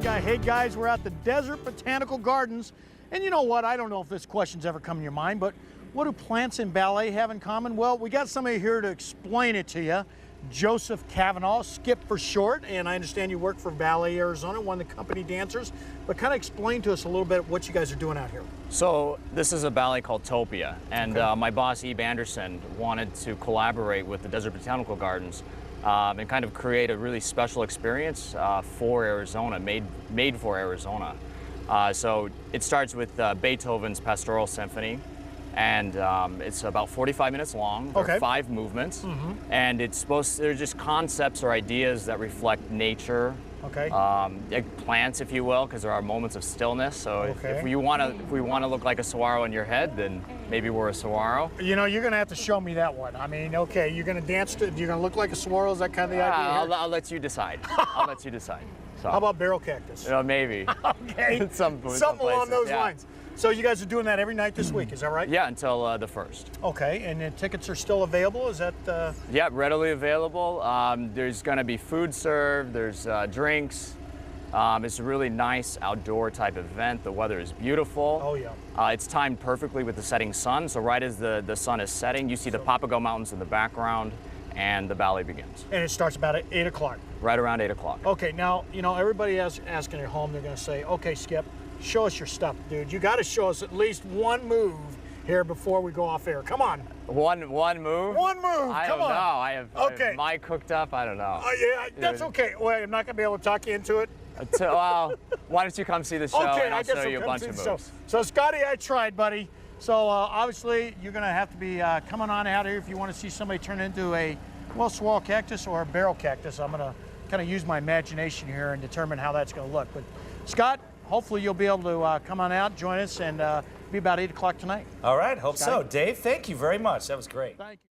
Hey guys, we're at the Desert Botanical Gardens. And you know what? I don't know if this question's ever come to your mind, but what do plants and ballet have in common? Well, we got somebody here to explain it to you. Joseph Cavanaugh, Skip for short, and I understand you work for Ballet Arizona, one of the company dancers, but kind of explain to us a little bit what you guys are doing out here. So this is a ballet called Topia, and my boss Ebe Anderson wanted to collaborate with the Desert Botanical Gardens and kind of create a really special experience for Arizona, made for Arizona. So it starts with Beethoven's Pastoral Symphony, and it's about 45 minutes long. There are 5 movements, and they're just concepts or ideas that reflect nature. Plants, if you will, because there are moments of stillness. So if we want to look like a saguaro in your head, then maybe we're a saguaro. You know, you're gonna have to show me that one. I mean, you're gonna dance you're gonna look like a saguaro. Is that kind of the idea? I'll let you decide. I'll let you decide. So, how about barrel cactus? Maybe. Something along those lines. So you guys are doing that every night this week, is that right? Yeah, until the 1st. Okay, and the tickets are still available, is that? Yeah, readily available. There's gonna be food served, there's drinks. It's a really nice outdoor type event. The weather is beautiful. Oh yeah. It's timed perfectly with the setting sun, so right as the sun is setting, you see the Papago Mountains in the background, and the ballet begins. And it starts about at 8 o'clock? Right around 8 o'clock. Okay, now, you know, everybody asking at home, they're gonna say, okay, Skip, show us your stuff, dude. You gotta show us at least one move here before we go off air. Come on. One move? One move, I don't know. I have my cooked up, I don't know. Yeah, that's okay. Well, I'm not gonna be able to talk you into it. Well, why don't you come see the show and I'll show you a bunch of moves. So Scotty, I tried, buddy. So obviously you're gonna have to be coming on out here if you want to see somebody turn into a, well, saguaro cactus or a barrel cactus. I'm gonna kind of use my imagination here and determine how that's gonna look. But Scott, hopefully you'll be able to come on out, join us, and be about 8 o'clock tonight. All right, hope so. Dave, thank you very much. That was great. Thank you.